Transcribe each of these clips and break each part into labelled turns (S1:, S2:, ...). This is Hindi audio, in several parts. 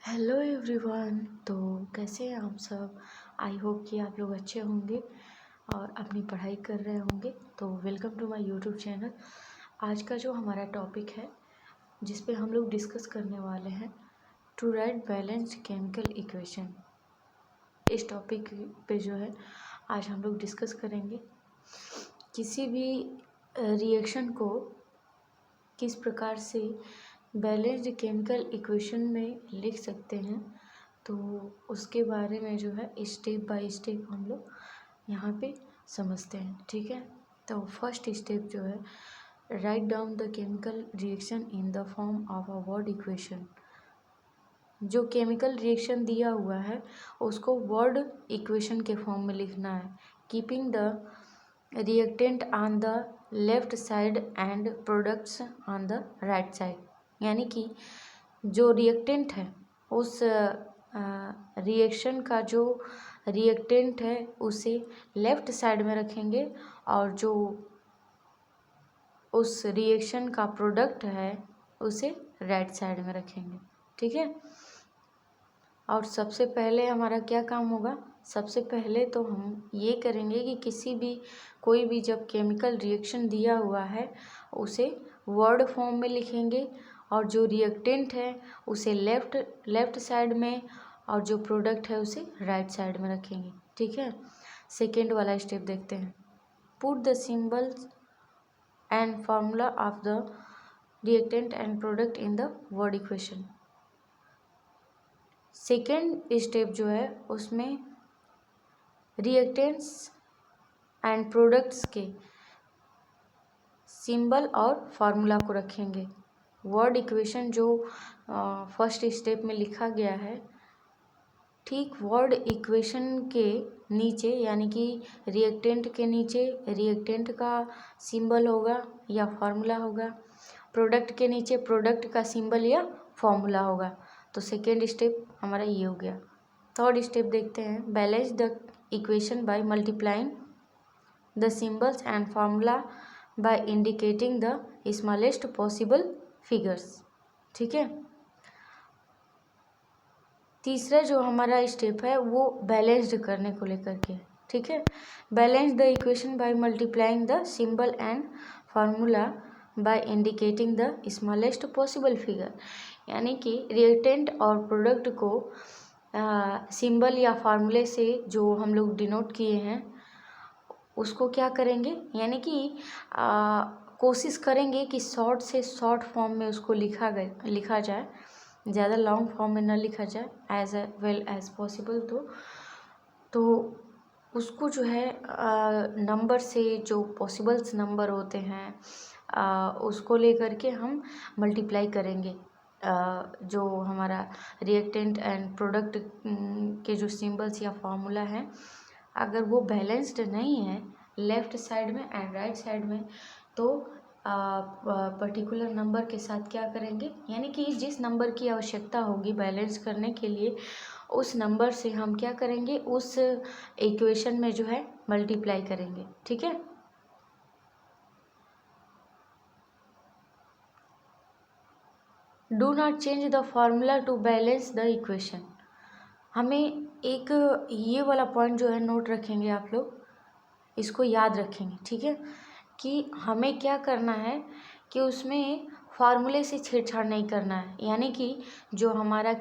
S1: Hello everyone. तो कैसे हैं आप सब। आई होप कि आप लोग अच्छे होंगे और अपनी पढ़ाई कर रहे होंगे। तो welcome to my YouTube channel. आज का जो हमारा टॉपिक है जिस पे हम लोग डिस्कस करने वाले हैं, to write balanced chemical equation. इस टॉपिक पे जो है आज हम लोग डिस्कस करेंगे किसी भी रिएक्शन को किस प्रकार से बैलेंस्ड केमिकल इक्वेशन में लिख सकते हैं। तो उसके बारे में जो है स्टेप बाय स्टेप हम लोग यहाँ पे समझते हैं, ठीक है। तो फर्स्ट स्टेप जो है, write down the chemical reaction in the form of a word equation. जो केमिकल रिएक्शन दिया हुआ है उसको वर्ड इक्वेशन के फॉर्म में लिखना है, keeping the reactant on the left side and products on the right side. यानी कि जो रिएक्टेंट है उस रिएक्शन का जो रिएक्टेंट है उसे लेफ्ट साइड में रखेंगे और जो उस रिएक्शन का प्रोडक्ट है उसे राइट साइड में रखेंगे, ठीक है। और सबसे पहले हमारा क्या काम होगा, सबसे पहले तो हम ये करेंगे कि कोई भी जब केमिकल रिएक्शन दिया हुआ है उसे वर्ड फॉर्म में लिखेंगे और जो रिएक्टेंट है उसे लेफ्ट साइड में और जो प्रोडक्ट है उसे राइट साइड में रखेंगे, ठीक है। सेकेंड वाला स्टेप देखते हैं, put the symbols and formula of the reactant and product in the word equation. Second step जो है उसमें रिएक्टेंट्स एंड प्रोडक्ट्स के सिंबल और फार्मूला को रखेंगे। वर्ड इक्वेशन जो फर्स्ट स्टेप में लिखा गया है, ठीक वर्ड इक्वेशन के नीचे यानी कि रिएक्टेंट के नीचे रिएक्टेंट का सिंबल होगा या फार्मूला होगा, प्रोडक्ट के नीचे प्रोडक्ट का सिंबल या फार्मूला होगा। तो सेकेंड स्टेप हमारा ये हो गया। थर्ड स्टेप देखते हैं, balance the equation by multiplying the symbols and formula by indicating the smallest possible figures, ठीक है। तीसरा जो हमारा स्टेप है वो बैलेंस्ड करने को लेकर के, ठीक है। Balance the equation by multiplying the symbol and formula by indicating the smallest possible figure. यानी कि रिएक्टेंट और प्रोडक्ट को सिंबल या फार्मूले से जो हम लोग डिनोट किए हैं उसको क्या करेंगे, यानी कि कोशिश करेंगे कि शॉर्ट से शॉर्ट फॉर्म में उसको लिखा जाए, ज़्यादा लॉन्ग फॉर्म में न लिखा जाए, एज वेल एज पॉसिबल। तो उसको जो है नंबर से जो पॉसिबल्स नंबर होते हैं उसको लेकर के हम मल्टीप्लाई करेंगे। जो हमारा रिएक्टेंट एंड प्रोडक्ट के जो सिंबल्स या फार्मूला है अगर वो बैलेंस्ड नहीं है लेफ़्ट साइड में एंड राइट साइड में, तो पर्टिकुलर नंबर के साथ क्या करेंगे, यानी कि जिस नंबर की आवश्यकता होगी बैलेंस करने के लिए उस नंबर से हम क्या करेंगे, उस इक्वेशन में जो है मल्टीप्लाई करेंगे, ठीक है। Do not change the formula to balance the equation. हमें एक ये वाला पॉइंट जो है नोट रखेंगे, आप लोग इसको याद रखेंगे, ठीक है, कि हमें क्या करना है कि उसमें फार्मूले से छेड़छाड़ नहीं करना है। यानी कि जो हमारा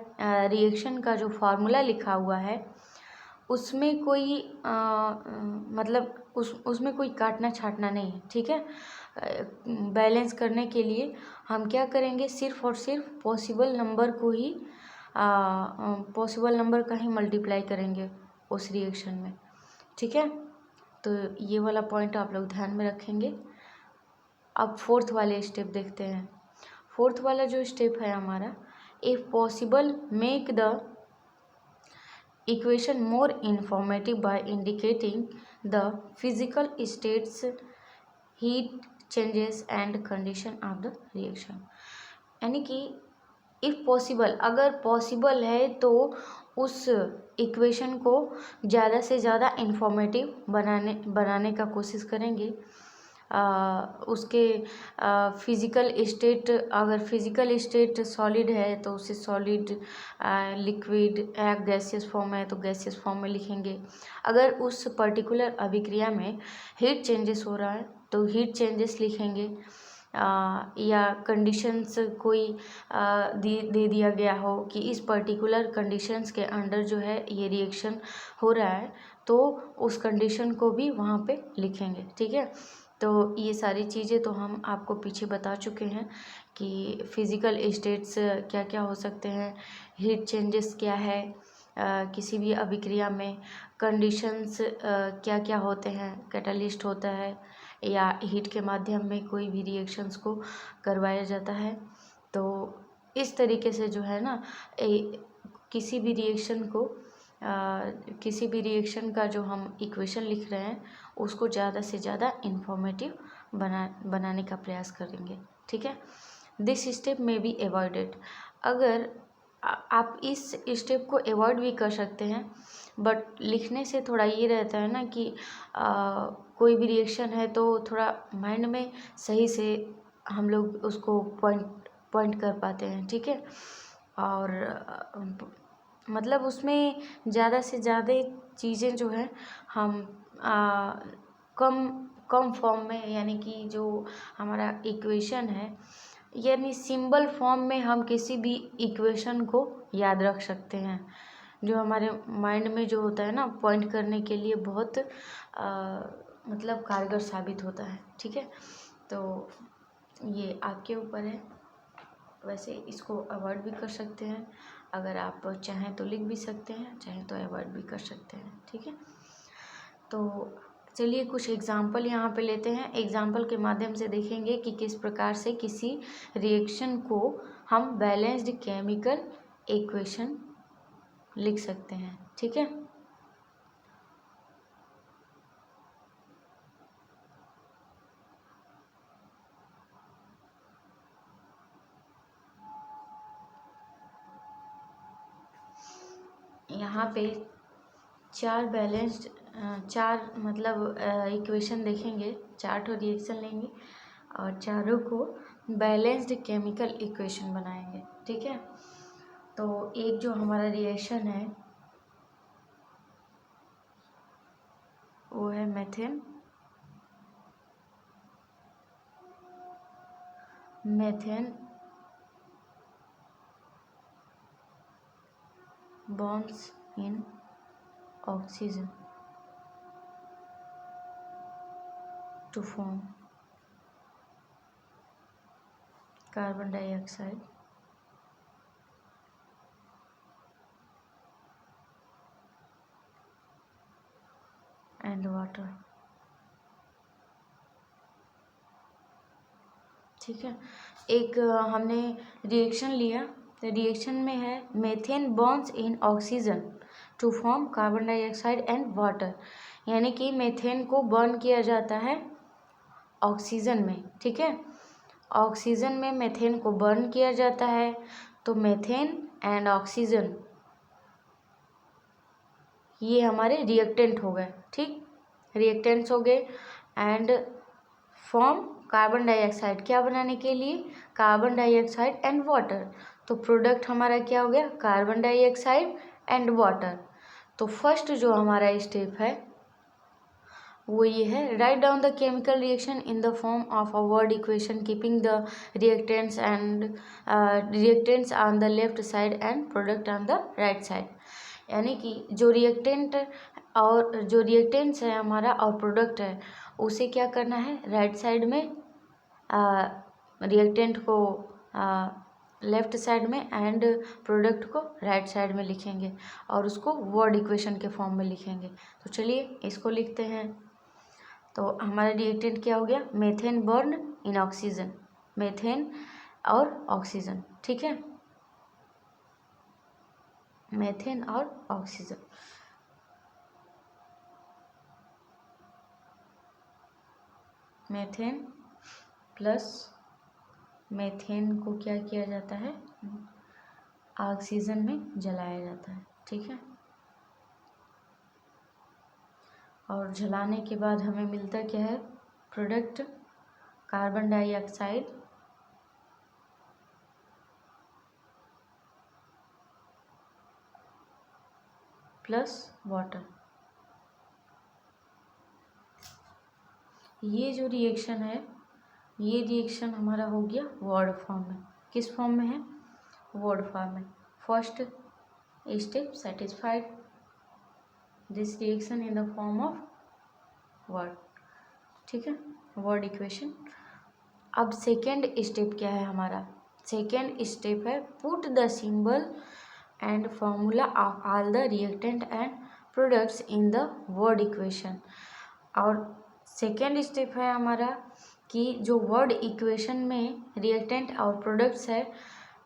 S1: रिएक्शन का जो फार्मूला लिखा हुआ है उसमें कोई मतलब उसमें कोई काटना छाटना नहीं है, ठीक है। बैलेंस करने के लिए हम क्या करेंगे, सिर्फ और सिर्फ पॉसिबल नंबर को ही पॉसिबल नंबर का ही मल्टीप्लाई करेंगे उस रिएक्शन में, ठीक है। तो ये वाला पॉइंट आप लोग ध्यान में रखेंगे। अब फोर्थ वाले स्टेप देखते हैं। फोर्थ वाला जो स्टेप है हमारा, if possible make the equation more informative by indicating the physical states, heat changes and condition of the reaction. यानी कि इफ़ पॉसिबल, अगर पॉसिबल है तो उस इक्वेशन को ज़्यादा से ज़्यादा इंफॉर्मेटिव बनाने का कोशिश करेंगे उसके फिज़िकल स्टेट, अगर फिज़िकल स्टेट सॉलिड है तो उसे सॉलिड, लिक्विड या गैसियस फॉर्म है तो गैसियस फॉर्म में लिखेंगे। अगर उस पर्टिकुलर अभिक्रिया में हीट चेंजेस हो रहा है तो हीट चेंजेस लिखेंगे। या कंडीशंस कोई दे दिया गया हो कि इस पर्टिकुलर कंडीशंस के अंडर जो है ये रिएक्शन हो रहा है, तो उस कंडीशन को भी वहाँ पे लिखेंगे। ठीक है, तो ये सारी चीज़ें तो हम आपको पीछे बता चुके हैं कि फिज़िकल स्टेट्स क्या क्या हो सकते हैं, हीट चेंजेस क्या है किसी भी अभिक्रिया में, कंडीशंस क्या क्या होते हैं, कैटालिस्ट होता है या हीट के माध्यम में कोई भी रिएक्शंस को करवाया जाता है। तो इस तरीके से जो है ना किसी भी रिएक्शन को किसी भी रिएक्शन का जो हम इक्वेशन लिख रहे हैं उसको ज़्यादा से ज़्यादा इंफॉर्मेटिव बनाने का प्रयास करेंगे। ठीक है, दिस स्टेप में बी अवॉइडेड। अगर आप इस स्टेप को अवॉइड भी कर सकते हैं, बट लिखने से थोड़ा ये रहता है ना कि कोई भी रिएक्शन है तो थोड़ा माइंड में सही से हम लोग उसको पॉइंट कर पाते हैं। ठीक है, और मतलब उसमें ज़्यादा से ज़्यादा चीज़ें जो है हम कम कम फॉर्म में, यानी कि जो हमारा इक्वेशन है, यानी सिंबल फॉर्म में हम किसी भी इक्वेशन को याद रख सकते हैं, जो हमारे माइंड में जो होता है ना पॉइंट करने के लिए बहुत मतलब कारगर साबित होता है। ठीक है, तो ये आपके ऊपर है। वैसे इसको अवॉइड भी कर सकते हैं, अगर आप चाहें तो लिख भी सकते हैं, चाहें तो अवॉइड भी कर सकते हैं। ठीक है, तो चलिए कुछ एग्जाम्पल यहाँ पे लेते हैं। एग्जाम्पल के माध्यम से देखेंगे कि किस प्रकार से किसी रिएक्शन को हम बैलेंस्ड केमिकल इक्वेशन लिख सकते हैं। ठीक है, यहाँ पे चार मतलब इक्वेशन देखेंगे, चार ठो रिएक्शन लेंगे और चारों को बैलेंस्ड केमिकल इक्वेशन बनाएंगे। ठीक है, तो एक जो हमारा रिएक्शन है वो है methane bonds in oxygen to form carbon dioxide and water। ठीक है, एक हमने रिएक्शन लिया, तो रिएक्शन में है methane bonds in oxygen to form carbon dioxide and water, यानी कि मेथेन को बर्न किया जाता है ऑक्सीजन में। ठीक है, ऑक्सीजन में मेथेन को बर्न किया जाता है, तो मेथेन एंड ऑक्सीजन ये हमारे रिएक्टेंट हो गए। ठीक, रिएक्टेंट्स हो गए एंड फॉर्म कार्बन डाइऑक्साइड, क्या बनाने के लिए, कार्बन डाइऑक्साइड एंड वाटर। तो प्रोडक्ट हमारा क्या हो गया, कार्बन डाइऑक्साइड एंड वाटर। तो फर्स्ट जो हमारा स्टेप है वो ये है, write down the chemical reaction in the form of a word equation keeping the reactants on the left side and product on the right side. यानी कि जो रिएक्टेंट्स है हमारा और प्रोडक्ट है उसे क्या करना है, राइट साइड में रिएक्टेंट को लेफ्ट साइड में एंड प्रोडक्ट को राइट साइड में लिखेंगे और उसको वर्ड इक्वेशन के फॉर्म में लिखेंगे। तो चलिए इसको लिखते हैं। तो हमारा रिएक्टेंट क्या हो गया, methane burn in oxygen, methane और ऑक्सीजन। ठीक है, मेथेन और ऑक्सीजन। मेथेन प्लस मेथेन को क्या किया जाता है, ऑक्सीजन में जलाया जाता है। ठीक है, और जलाने के बाद हमें मिलता क्या है, product carbon dioxide plus water. ये जो रिएक्शन है, ये रिएक्शन हमारा हो गया वर्ड फॉर्म में। किस फॉर्म में है? वर्ड फॉर्म में। First step satisfied, this reaction in the form of word, ठीक है, वर्ड इक्वेशन। अब सेकेंड स्टेप क्या है हमारा? सेकेंड स्टेप है put the symbol and formula of all the reactant and products in the word equation. और सेकेंड स्टेप है हमारा कि जो वर्ड इक्वेशन में रिएक्टेंट और प्रोडक्ट्स है,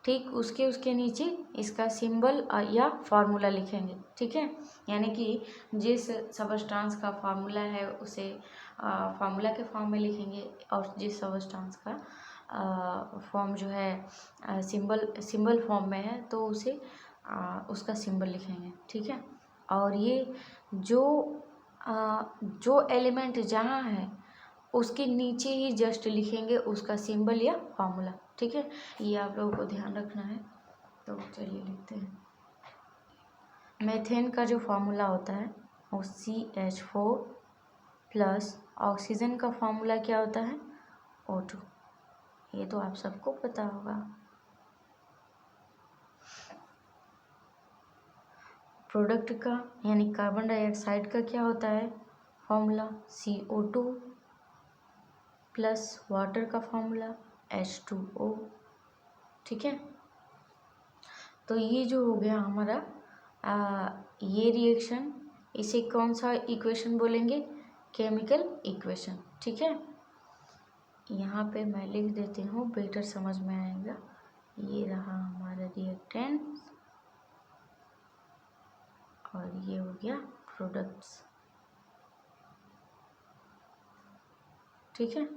S1: ठीक उसके नीचे इसका सिंबल या फार्मूला लिखेंगे, ठीक है। यानी कि जिस सबस्टांस का फार्मूला है उसे फार्मूला के फॉर्म में लिखेंगे, और जिस सबस्टांस का फॉर्म जो है सिंबल फॉर्म में है तो उसे उसका सिंबल लिखेंगे, ठीक है। और ये जो एलिमेंट जहाँ है उसके नीचे ही जस्ट लिखेंगे उसका सिंबल या फार्मूला, ठीक है। ये आप लोगों को ध्यान रखना है। तो चलिए लिखते हैं। मेथेन का जो फार्मूला होता है वो CH4 प्लस ऑक्सीजन का फार्मूला क्या होता है? O2। ये तो आप सबको पता होगा। प्रोडक्ट का यानी कार्बन डाइऑक्साइड का क्या होता है फॉर्मूला? CO2 प्लस वाटर का फॉर्मूला H2O, ठीक है। तो ये जो हो गया हमारा ये रिएक्शन, इसे कौन सा इक्वेशन बोलेंगे? केमिकल इक्वेशन, ठीक है। यहाँ पे मैं लिख देती हूँ, बेटर समझ में आएगा। ये रहा हमारा रिएक्टेंट और ये हो गया प्रोडक्ट्स, ठीक है।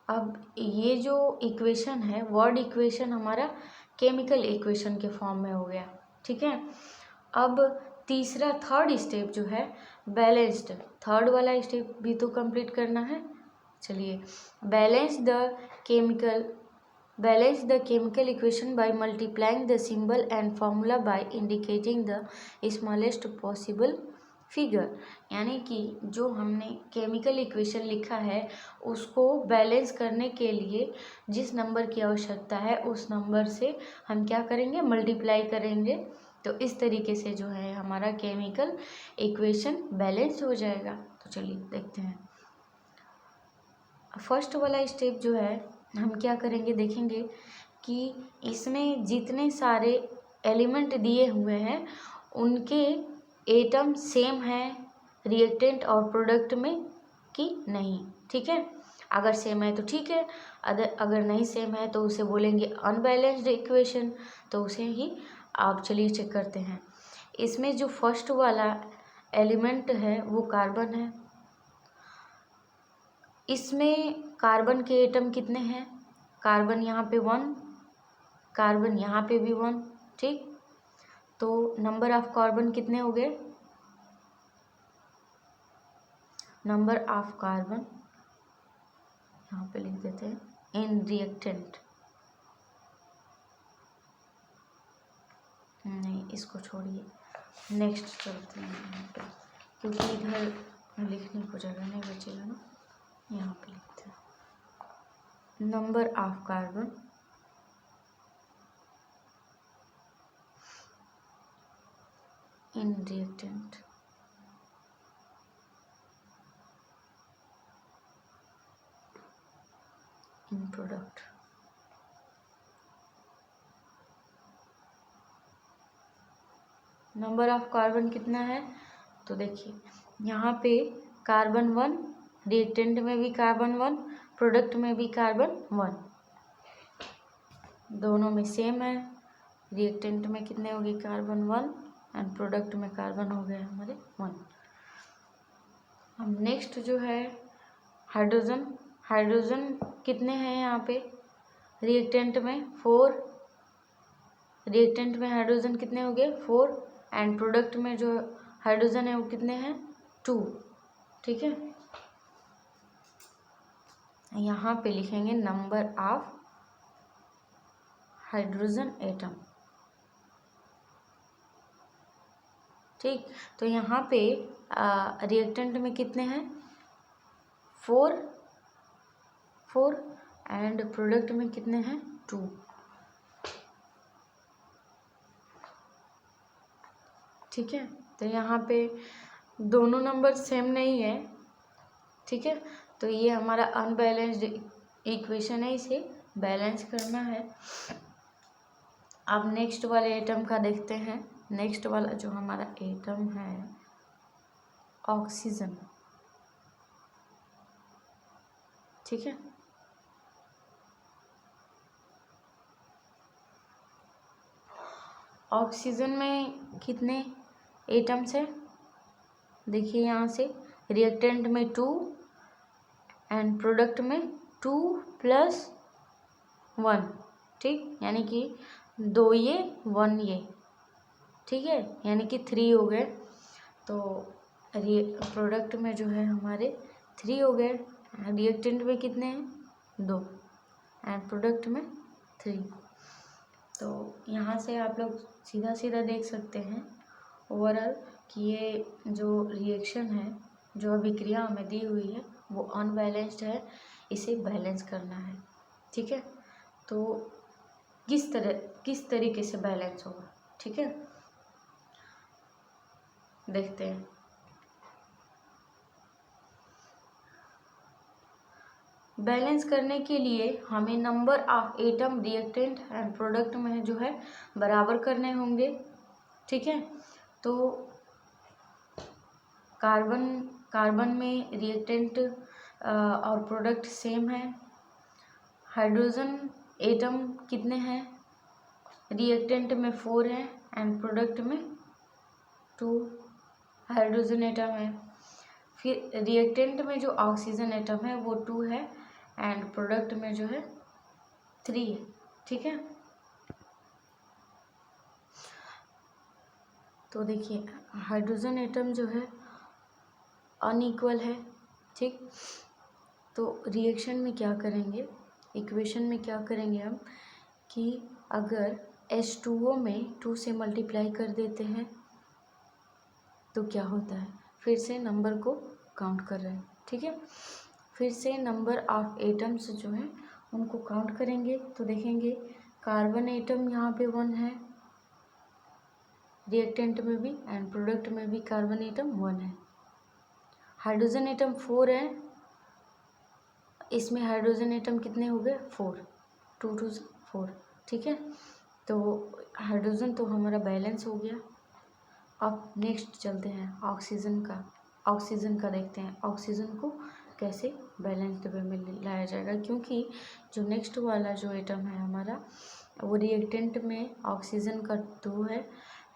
S1: अब ये जो इक्वेशन है वर्ड इक्वेशन हमारा केमिकल इक्वेशन के फॉर्म में हो गया, ठीक है। अब तीसरा थर्ड स्टेप जो है बैलेंस्ड, थर्ड वाला स्टेप भी तो कंप्लीट करना है। चलिए, balance the chemical equation by multiplying the symbol and formula bye indicating the smallest possible figure. यानी कि जो हमने केमिकल इक्वेशन लिखा है उसको बैलेंस करने के लिए जिस नंबर की आवश्यकता है उस नंबर से हम क्या करेंगे? मल्टीप्लाई करेंगे। तो इस तरीके से जो है हमारा केमिकल इक्वेशन बैलेंस हो जाएगा। तो चलिए देखते हैं। फर्स्ट वाला स्टेप जो है हम क्या करेंगे, देखेंगे कि इसमें जितने सारे एलिमेंट दिए हुए हैं उनके एटम सेम है रिएक्टेंट और प्रोडक्ट में कि नहीं, ठीक है। अगर सेम है तो ठीक है, अगर नहीं सेम है तो उसे बोलेंगे अनबैलेंस्ड इक्वेशन। तो उसे ही आप चलिए चेक करते हैं। इसमें जो फर्स्ट वाला एलिमेंट है वो कार्बन है। इसमें कार्बन के एटम कितने हैं? कार्बन यहाँ पे 1, कार्बन यहाँ पे भी 1, ठीक। तो नंबर ऑफ कार्बन कितने हो गए? नंबर ऑफ कार्बन यहाँ पे लिख देते हैं इन रिएक्टेंट, नहीं इसको छोड़िए, नेक्स्ट चलते हैं यहाँ पे, क्योंकि इधर लिखने को जगह नहीं बचेगा ना। यहाँ पे लिखते हैं number of carbon in reactant in product. Number of carbon कितना है? तो देखिए यहाँ पे कार्बन 1, रिएक्टेंट में भी कार्बन 1, प्रोडक्ट में भी कार्बन 1, दोनों में सेम है। रिएक्टेंट में कितने हो गए? कार्बन 1 एंड प्रोडक्ट में कार्बन हो गए हमारे 1। अब नेक्स्ट जो है हाइड्रोजन। हाइड्रोजन कितने हैं यहाँ पे? रिएक्टेंट में 4, रिएक्टेंट में हाइड्रोजन कितने हो गए? 4, एंड प्रोडक्ट में जो हाइड्रोजन है वो कितने हैं? 2, ठीक है। यहाँ पे लिखेंगे नंबर ऑफ हाइड्रोजन एटम। ठीक, तो यहाँ पे रिएक्टेंट में कितने हैं, 4 एंड प्रोडक्ट में कितने हैं, 2। ठीक है, तो यहाँ पे दोनों नंबर सेम नहीं है। ठीक है, तो ये हमारा अनबैलेंस्ड इक्वेशन है, इसे बैलेंस करना है। अब नेक्स्ट वाले एटम का देखते हैं। नेक्स्ट वाला जो हमारा एटम है ऑक्सीजन। ठीक है, ऑक्सीजन में कितने एटम्स है, देखिए यहाँ से रिएक्टेंट में 2 एंड प्रोडक्ट में 2 + 1। ठीक, यानी कि 2 ये 1 ये। ठीक है, यानी कि 3 हो गए। तो प्रोडक्ट में जो है हमारे 3 हो गए, रिएक्टेंट में कितने हैं, 2 एंड प्रोडक्ट में 3। तो यहाँ से आप लोग सीधा सीधा देख सकते हैं ओवरऑल कि ये जो रिएक्शन है, जो अभिक्रिया हमें दी हुई है, वो अनबैलेंस्ड है, इसे बैलेंस करना है। ठीक है, तो किस तरीके से बैलेंस होगा, ठीक है, देखते हैं। बैलेंस करने के लिए हमें number of atom reactant and product में जो है बराबर करने होंगे। ठीक है, तो कार्बन में रिएक्टेंट और प्रोडक्ट सेम है। हाइड्रोजन एटम कितने हैं, रिएक्टेंट में 4 है एंड प्रोडक्ट में 2 हाइड्रोजन एटम है। फिर रिएक्टेंट में जो ऑक्सीजन एटम है वो 2 है एंड प्रोडक्ट में जो है 3 है। ठीक है, तो देखिए हाइड्रोजन एटम जो है अनइक्वल है। ठीक, तो रिएक्शन में क्या करेंगे, इक्वेशन में क्या करेंगे हम कि अगर H2O में 2 से मल्टीप्लाई कर देते हैं तो क्या होता है, फिर से नंबर को काउंट कर रहे हैं। ठीक है, फिर से नंबर ऑफ एटम्स जो है उनको काउंट करेंगे तो देखेंगे कार्बन एटम यहाँ पे 1 है, रिएक्टेंट में भी एंड प्रोडक्ट में भी कार्बन एटम 1 है। हाइड्रोजन एटम 4 है, इसमें हाइड्रोजन एटम कितने हो गए, 4, 2 2 4। ठीक है, तो हाइड्रोजन तो हमारा बैलेंस हो गया। अब नेक्स्ट चलते हैं ऑक्सीजन का देखते हैं, ऑक्सीजन को कैसे बैलेंस्ड वे में लाया जाएगा, क्योंकि जो नेक्स्ट वाला जो एटम है हमारा वो रिएक्टेंट में ऑक्सीजन का 2 है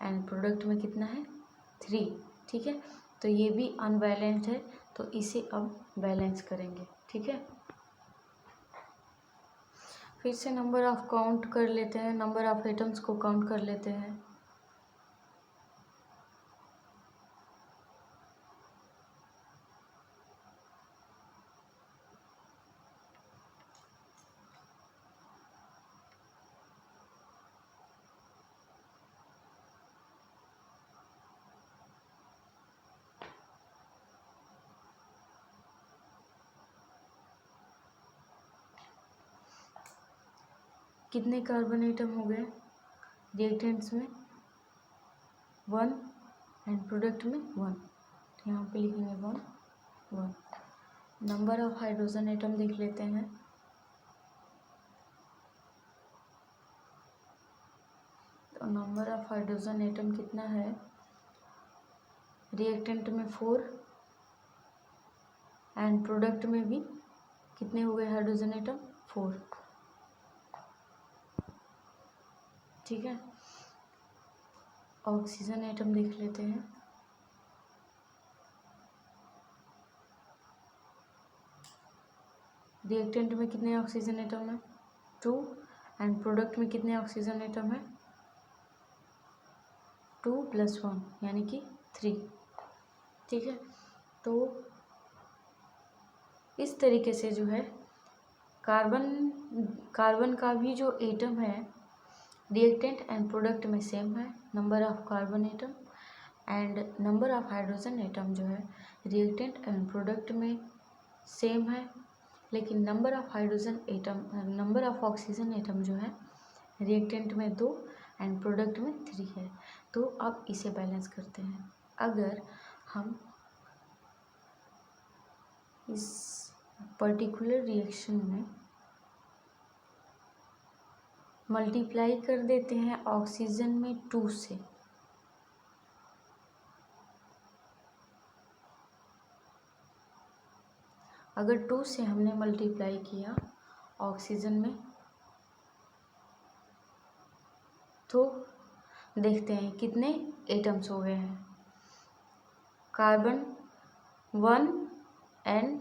S1: एंड प्रोडक्ट में कितना है, 3। ठीक है, तो ये भी अनबैलेंस्ड है, तो इसे अब बैलेंस करेंगे। ठीक है, फिर से नंबर ऑफ काउंट कर लेते हैं, नंबर ऑफ एटम्स को काउंट कर लेते हैं। कितने कार्बन एटम हो गए रिएक्टेंट्स में, 1 एंड प्रोडक्ट में 1, तो यहाँ पे लिखेंगे 1 1। नंबर ऑफ हाइड्रोजन एटम देख लेते हैं, तो नंबर ऑफ हाइड्रोजन एटम कितना है, रिएक्टेंट में 4 एंड प्रोडक्ट में भी कितने हो गए हाइड्रोजन एटम, 4। ठीक है, ऑक्सीजन एटम देख लेते हैं, रिएक्टेंट में कितने ऑक्सीजन एटम है, 2 एंड प्रोडक्ट में कितने ऑक्सीजन एटम है, 2 + 1 यानी कि 3। ठीक है, तो इस तरीके से जो है कार्बन का भी जो एटम है रिएक्टेंट एंड प्रोडक्ट में सेम है, number of carbon atom, and number of hydrogen atom जो है रिएक्टेंट एंड प्रोडक्ट में सेम है, लेकिन number of hydrogen atom, number of oxygen atom जो है रिएक्टेंट में 2 एंड प्रोडक्ट में 3 है। तो अब इसे बैलेंस करते हैं। अगर हम इस पर्टिकुलर रिएक्शन में मल्टीप्लाई कर देते हैं ऑक्सीजन में 2 से, अगर 2 से हमने मल्टीप्लाई किया ऑक्सीजन में, तो देखते हैं कितने एटम्स हो गए हैं। कार्बन 1 एंड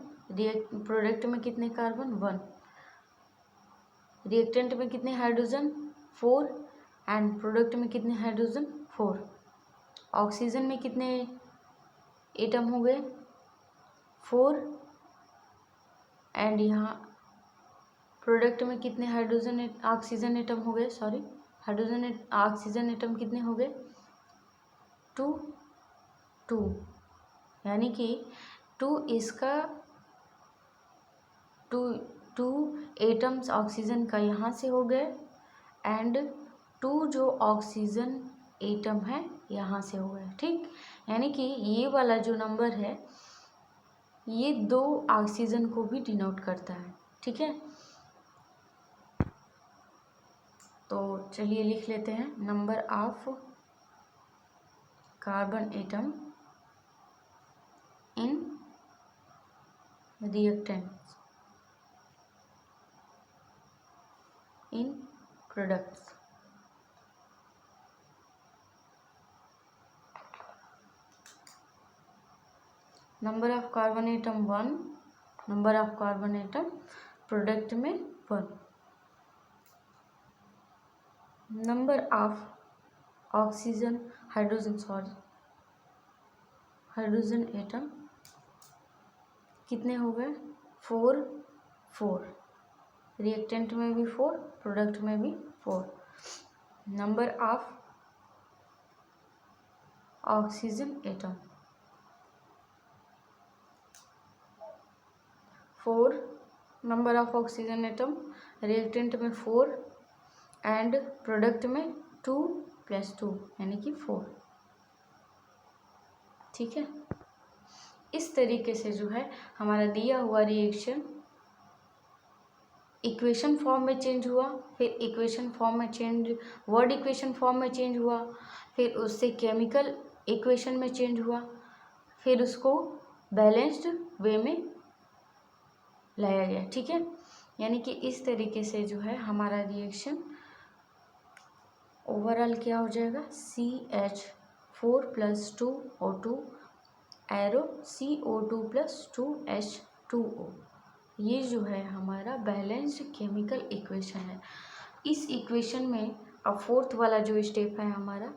S1: प्रोडक्ट में कितने कार्बन 1, रिएक्टेंट में कितने हाइड्रोजन 4 एंड प्रोडक्ट में कितने हाइड्रोजन 4, ऑक्सीजन में कितने एटम हो गए 4 एंड यहाँ प्रोडक्ट में कितने हाइड्रोजन ऑक्सीजन एटम हो गए, सॉरी हाइड्रोजन ऑक्सीजन एटम कितने हो गए 2, यानी कि 2 इसका 2 एटम्स ऑक्सीजन का यहाँ से हो गए एंड 2 जो ऑक्सीजन एटम है यहाँ से हो गए, ठीक। यानी कि ये वाला जो नंबर है ये 2 ऑक्सीजन को भी डिनोट करता है, ठीक है। तो चलिए लिख लेते हैं, number of carbon atom in reactants in products. Number of carbon atom 1, number of carbon atom product में 1, number of oxygen hydrogen atom कितने हो गए 4, रिएक्टेंट में भी 4, प्रोडक्ट में भी 4, number of oxygen atom 4, number of oxygen atom reactant में 4 एंड प्रोडक्ट में 2 + 2 यानी कि 4, ठीक है। इस तरीके से जो है हमारा दिया हुआ रिएक्शन इक्वेशन फॉर्म में चेंज हुआ, फिर इक्वेशन फॉर्म में चेंज, वर्ड इक्वेशन फॉर्म में चेंज हुआ, फिर उससे केमिकल इक्वेशन में चेंज हुआ, फिर उसको बैलेंस्ड वे में लाया गया, ठीक है। यानी कि इस तरीके से जो है हमारा रिएक्शन ओवरऑल क्या हो जाएगा CH4 + 2O2 arrow CO2 + 2H2O, ये जो है हमारा बैलेंस्ड केमिकल इक्वेशन है। इस इक्वेशन में अब फोर्थ वाला जो स्टेप है हमारा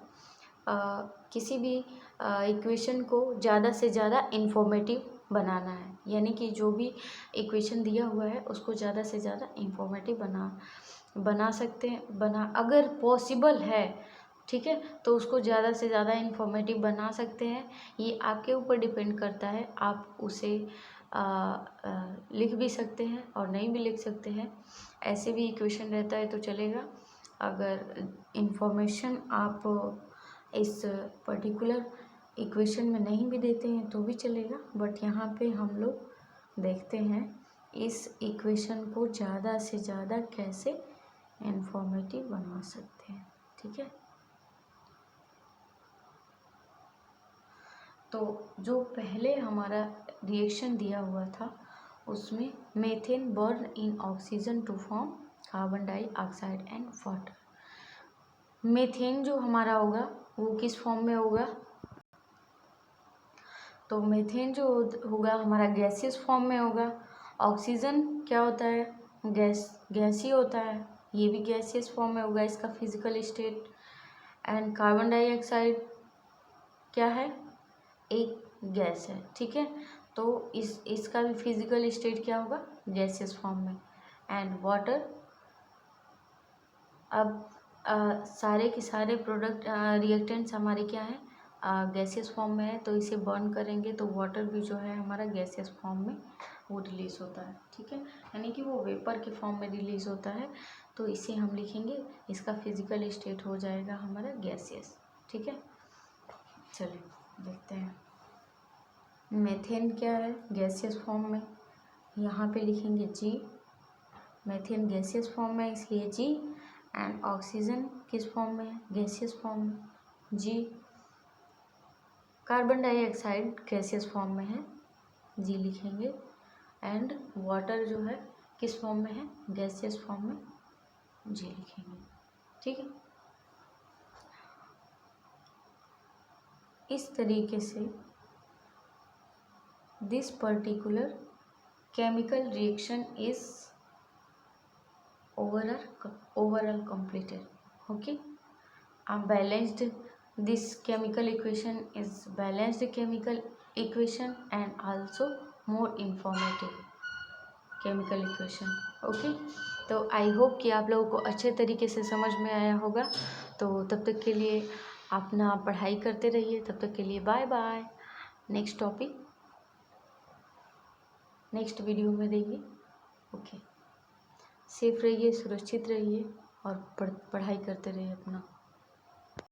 S1: किसी भी इक्वेशन को ज़्यादा से ज़्यादा इंफॉर्मेटिव बनाना है, यानी कि जो भी इक्वेशन दिया हुआ है उसको ज़्यादा से ज़्यादा इंफॉर्मेटिव बना सकते हैं, अगर पॉसिबल है, ठीक है, तो उसको ज़्यादा से ज़्यादा इंफॉर्मेटिव बना सकते हैं। ये आपके ऊपर डिपेंड करता है, आप उसे लिख भी सकते हैं और नहीं भी लिख सकते हैं, ऐसे भी इक्वेशन रहता है तो चलेगा। अगर इंफॉर्मेशन आप इस पर्टिकुलर इक्वेशन में नहीं भी देते हैं तो भी चलेगा, बट यहाँ पे हम लोग देखते हैं इस इक्वेशन को ज़्यादा से ज़्यादा कैसे इंफॉर्मेटिव बना सकते हैं, ठीक है। तो जो पहले हमारा रिएक्शन दिया हुआ था उसमें methane burn in oxygen to form carbon dioxide and water. Methane जो हमारा होगा वो किस फॉर्म में होगा, तो मेथेन जो होगा हमारा गैसियस फॉर्म में होगा। ऑक्सीजन क्या होता है, गैस ही होता है, ये भी गैसियस फॉर्म में होगा इसका physical state. And carbon dioxide क्या है, एक गैस है, ठीक है। तो इसका भी फिजिकल स्टेट क्या होगा, गैसियस फॉर्म में। And water. अब सारे के सारे प्रोडक्ट रिएक्टेंट्स हमारे क्या हैं, गैसियस फॉर्म में है, तो इसे बर्न करेंगे तो वाटर भी जो है हमारा गैसियस फॉर्म में वो रिलीज होता है, ठीक है, यानी कि वो वेपर के फॉर्म में रिलीज होता है। तो इसे हम लिखेंगे, इसका फिजिकल स्टेट हो जाएगा हमारा गैसियस, ठीक है। चलिए देखते हैं। मेथेन क्या है, गैसियस फॉर्म में, यहाँ पे लिखेंगे जी। मेथेन गैसियस फॉर्म में इसलिए जी। एंड ऑक्सीजन किस फॉर्म में है, गैसियस फॉर्म में, जी। कार्बन डाइऑक्साइड गैसियस फॉर्म में है, जी लिखेंगे। एंड वाटर जो है किस फॉर्म में है, गैसियस फॉर्म में, जी लिखेंगे, ठीक है। इस तरीके से this particular chemical reaction is overall completed, okay. Balanced, this chemical equation is balanced chemical equation and also more informative chemical equation, okay. तो आई होप कि आप लोगों को अच्छे तरीके से समझ में आया होगा। तो तब तक के लिए अपना पढ़ाई करते रहिए, तब तक के लिए bye bye. Next topic next video में देंगे, ओके। सेफ रहिए, सुरक्षित रहिए और पढ़ाई करते रहिए अपना।